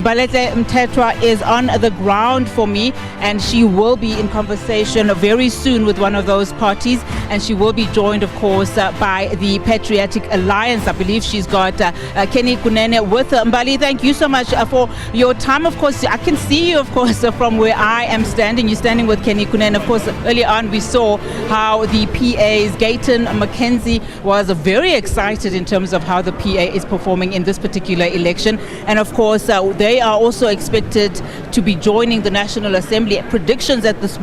Balete Mthethwa is on the ground for me, and she will be in conversation very soon with one of those parties, and she will be joined, of course, by the Patriotic Alliance. I believe she's got Kenny Kunene with her. Mbali, thank you so much for your time. Of course, I can see you, of course, from where I am standing. You're standing with Kenny Kunene. Of course, earlier on we saw how the PA's Gayton McKenzie was very excited in terms of how the PA is performing in this particular election, and of course they are also expected to be joining the National Assembly. Predictions at this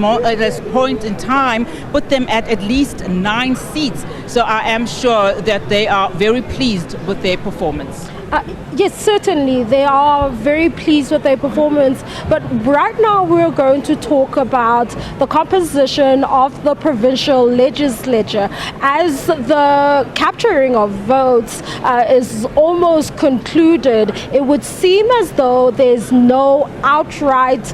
point in time put them at least 9 seats. So I am sure that they are very pleased with their performance. Yes, certainly. They are very pleased with their performance. But right now we're going to talk about the composition of the provincial legislature. As the capturing of votes is almost concluded, it would seem as though there's no outright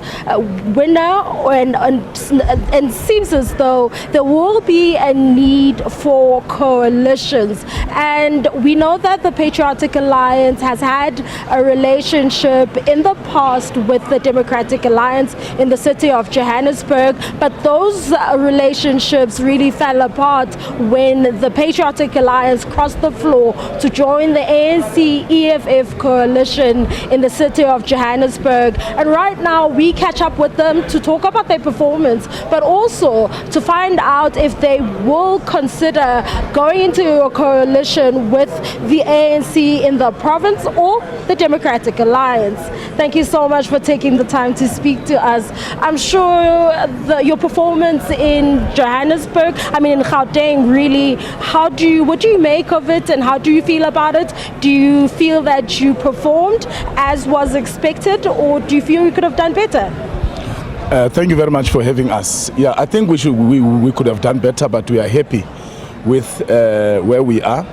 winner, and seems as though there will be a need for coalitions. And we know that the Patriotic Alliance has had a relationship in the past with the Democratic Alliance in the city of Johannesburg, but those relationships really fell apart when the Patriotic Alliance crossed the floor to join the ANC-EFF coalition in the city of Johannesburg. And right now we catch up with them to talk about their performance, but also to find out if they will consider going into a coalition with the ANC in the province or the Democratic Alliance. Thank you so much for taking the time to speak to us. I'm sure your performance in Johannesburg, in Gauteng, really, what do you make of it, and how do you feel about it? Do you feel that you performed as was expected, or do you feel you could have done better? Thank you very much for having us. Yeah, I think we could have done better, but we are happy with where we are.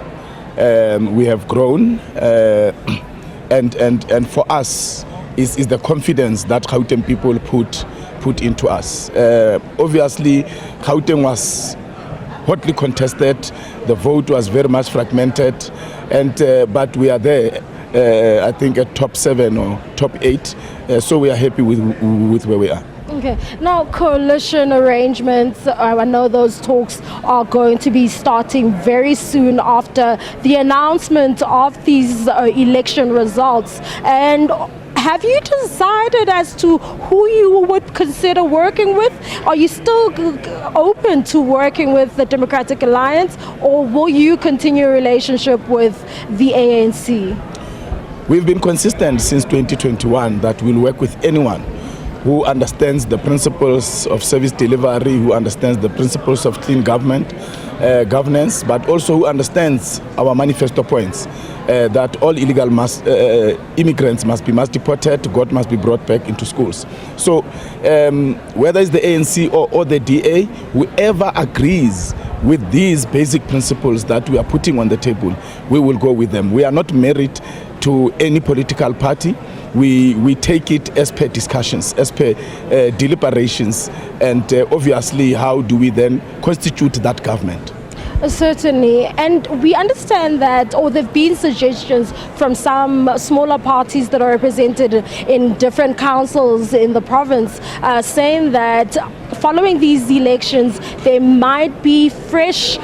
We have grown, and for us is the confidence that Gauteng people put into us. Obviously, Gauteng was hotly contested. The vote was very much fragmented, but we are there. I think at top 7 or top 8. So we are happy with where we are. Okay. Now, coalition arrangements, I know those talks are going to be starting very soon after the announcement of these election results. And have you decided as to who you would consider working with? Are you still open to working with the Democratic Alliance, or will you continue a relationship with the ANC? We've been consistent since 2021 that we'll work with anyone who understands the principles of service delivery, who understands the principles of clean governance, but also who understands our manifesto points, that all illegal immigrants must be mass deported, God must be brought back into schools. So whether it's the ANC or the DA, whoever agrees with these basic principles that we are putting on the table, we will go with them. We are not married to any political party. We take it as per discussions, as per deliberations, and obviously how do we then constitute that government. Certainly, and we understand that, or there have been suggestions from some smaller parties that are represented in different councils in the province, saying that following these elections there might be fresh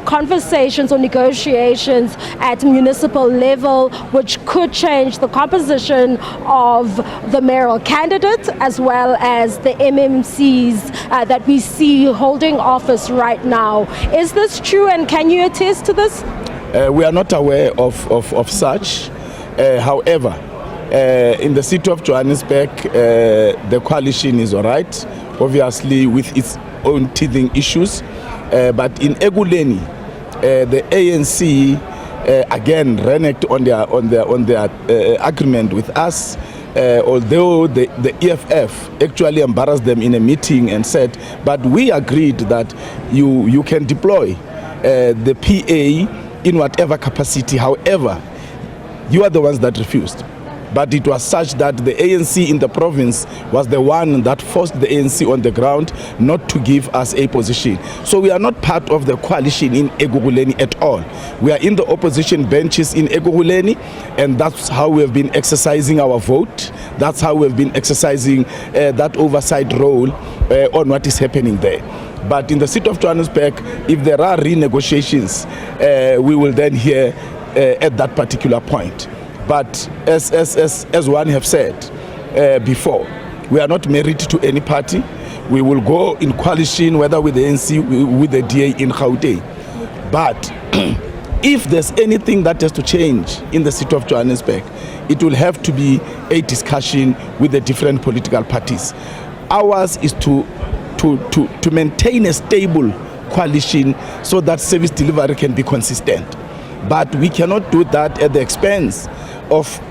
conversations or negotiations at municipal level, which could change the composition of the mayoral candidate as well as the MMCs that we see holding office right now. Is this true, and can you attest to this? We are not aware of such. However, in the city of Johannesburg, the coalition is all right, obviously with its own teething issues. But in Ekuleni, the ANC again reneged on their agreement with us. Although the EFF actually embarrassed them in a meeting and said, but we agreed that you can deploy the PA in whatever capacity. However, you are the ones that refused. but it was such that the ANC in the province was the one that forced the ANC on the ground not to give us a position. So we are not part of the coalition in Ekurhuleni at all. We are in the opposition benches in Ekurhuleni, and that's how we have been exercising our vote. That's how we have been exercising that oversight role on what is happening there. But in the city of Johannesburg, if there are renegotiations, we will then hear at that particular point. But as one have said before, we are not married to any party. We will go in coalition, whether with the ANC, with the DA in Gauteng. But if there's anything that has to change in the city of Johannesburg, it will have to be a discussion with the different political parties. Ours is to maintain a stable coalition so that service delivery can be consistent. But we cannot do that at the expense of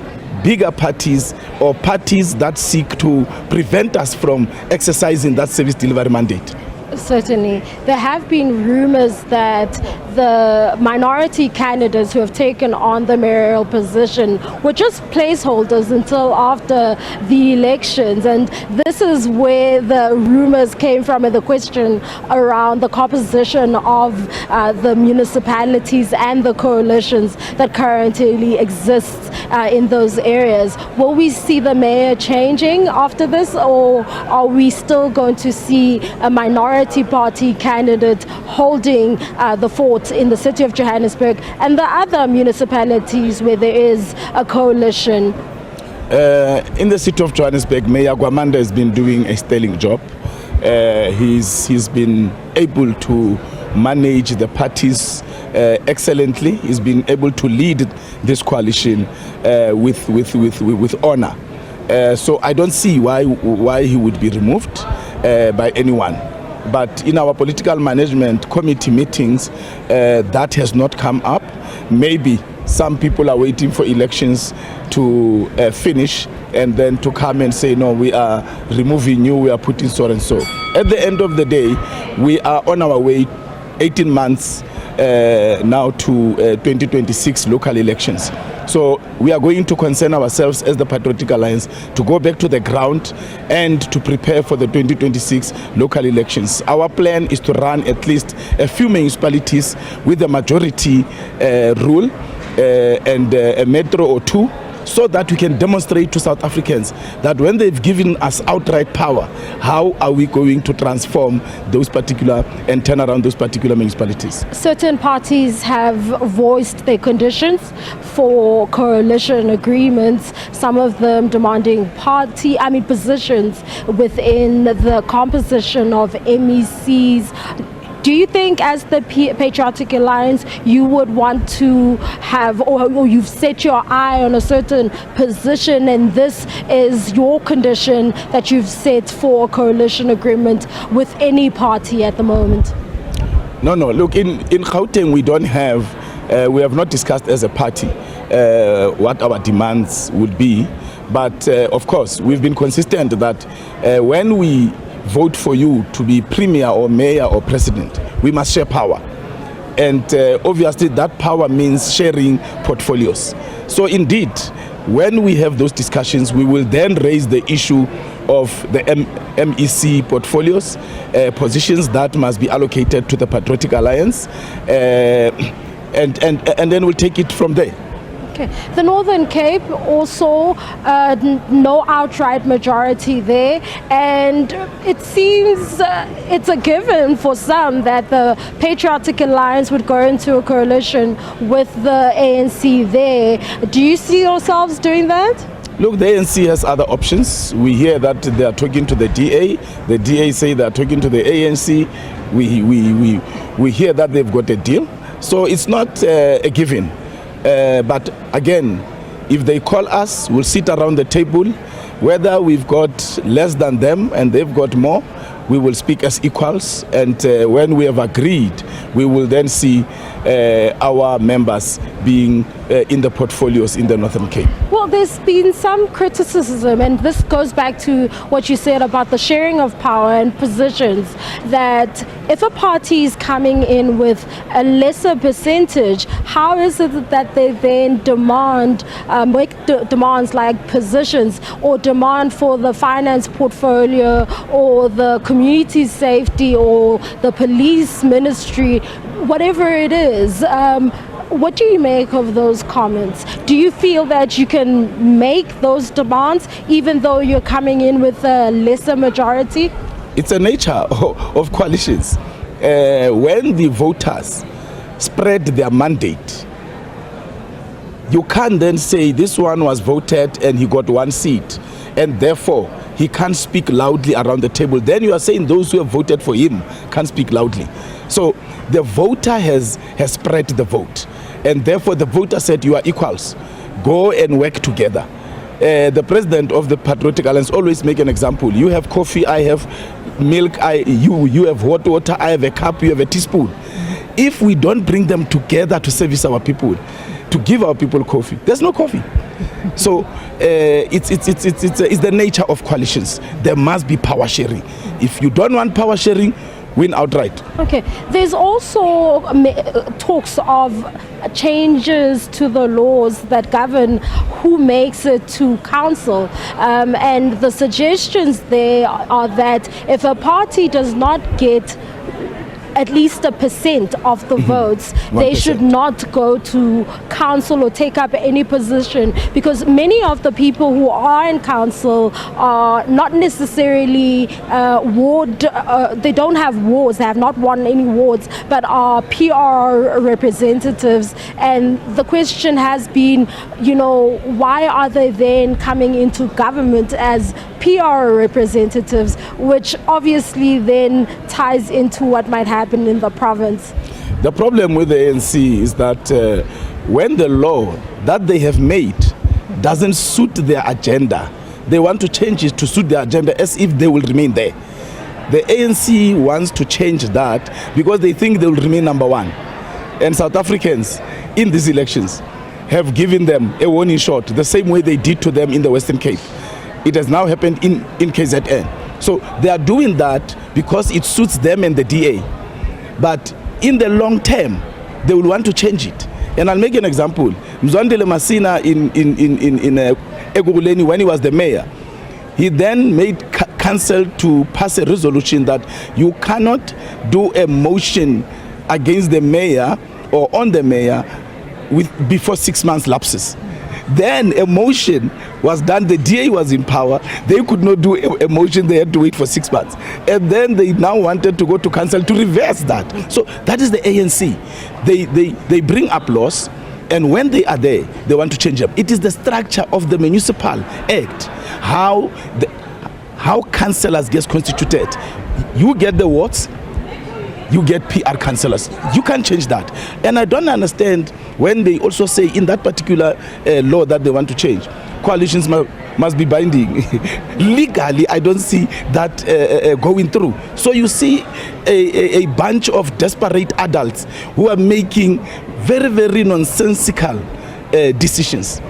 bigger parties or parties that seek to prevent us from exercising that service delivery mandate. Certainly. There have been rumors that the minority candidates who have taken on the mayoral position were just placeholders until after the elections, and this is where the rumors came from and the question around the composition of the municipalities and the coalitions that currently exists in those areas. Will we see the mayor changing after this, or are we still going to see a minority party candidate holding the fort in the city of Johannesburg and the other municipalities where there is a coalition? In the city of Johannesburg, Mayor Gwamanda has been doing a sterling job. He's been able to manage the parties excellently. He's been able to lead this coalition with honor. So I don't see why he would be removed by anyone. But in our political management committee meetings, that has not come up. Maybe some people are waiting for elections to finish and then to come and say, no, we are removing you, we are putting so and so. At the end of the day, we are on our way 18 months now to 2026 local elections. So we are going to concern ourselves as the Patriotic Alliance to go back to the ground and to prepare for the 2026 local elections. Our plan is to run at least a few municipalities with the majority rule and a metro or two, so that we can demonstrate to South Africans that when they've given us outright power, how are we going to transform those particular and turn around those particular municipalities? Certain parties have voiced their conditions for coalition agreements, some of them demanding positions within the composition of MECs. Do you think, as the Patriotic Alliance, you would want to have, or you've set your eye on a certain position and this is your condition that you've set for a coalition agreement with any party at the moment? No. Look, in Gauteng, we have not discussed as a party what our demands would be. But of course, we've been consistent that when we vote for you to be premier or mayor or president, we must share power. And obviously that power means sharing portfolios. So indeed, when we have those discussions, we will then raise the issue of the MEC portfolios, positions that must be allocated to the Patriotic Alliance, and then we'll take it from there. Okay. The Northern Cape also no outright majority there, and it seems it's a given for some that the Patriotic Alliance would go into a coalition with the ANC there. Do you see yourselves doing that? Look, the ANC has other options. We hear that they are talking to the DA. The DA say they are talking to the ANC. We hear that they've got a deal. So it's not a given. But again, if they call us, we'll sit around the table. Whether we've got less than them and they've got more, we will speak as equals. And when we have agreed, we will then see our members being in the portfolios in the Northern Cape. Well, there's been some criticism, and this goes back to what you said about the sharing of power and positions, that if a party is coming in with a lesser percentage, how is it that they then make demands like positions or demand for the finance portfolio or the community safety or the police ministry, whatever it is? What do you make of those comments? Do you feel that you can make those demands even though you're coming in with a lesser majority? It's a nature of coalitions. When the voters spread their mandate, you can't then say this one was voted and he got one seat and therefore he can't speak loudly around the table. Then you are saying those who have voted for him can't speak loudly. So the voter has spread the vote, and therefore the voter said you are equals. Go and work together. The president of the Patriotic Alliance always make an example. You have coffee, I have milk, you have hot water, I have a cup, you have a teaspoon. If we don't bring them together to service our people, to give our people coffee, there's no coffee. So it's the nature of coalitions. There must be power sharing. If you don't want power sharing, win outright. Okay, there's also talks of changes to the laws that govern who makes it to council, and the suggestions there are that if a party does not get at least 1% of the votes, 1%. They should not go to council or take up any position, because many of the people who are in council are not necessarily they don't have wards, they have not won any wards, but are PR representatives. And the question has been, why are they then coming into government as PR representatives, which obviously then ties into what might happen in the province? The problem with the ANC is that when the law that they have made doesn't suit their agenda, they want to change it to suit their agenda as if they will remain there. The ANC wants to change that because they think they will remain number one. And South Africans in these elections have given them a warning shot, the same way they did to them in the Western Cape. It has now happened in KZN. So they are doing that because it suits them and the DA. But in the long term, they will want to change it. And I'll make an example. Mzwandile Masina in Ekurhuleni, when he was the mayor, he then made council to pass a resolution that you cannot do a motion against the mayor or on the mayor before 6 months lapses. Then a motion was done, the DA was in power, they could not do a motion, they had to wait for 6 months. And then they now wanted to go to council to reverse that. So that is the ANC. They bring up laws, and when they are there, they want to change them. It is the structure of the Municipal Act, how councillors get constituted. You get the wards, you get PR councillors. You can't change that. And I don't understand when they also say in that particular law that they want to change, coalitions must be binding. Legally, I don't see that going through. So you see a bunch of desperate adults who are making very, very nonsensical decisions.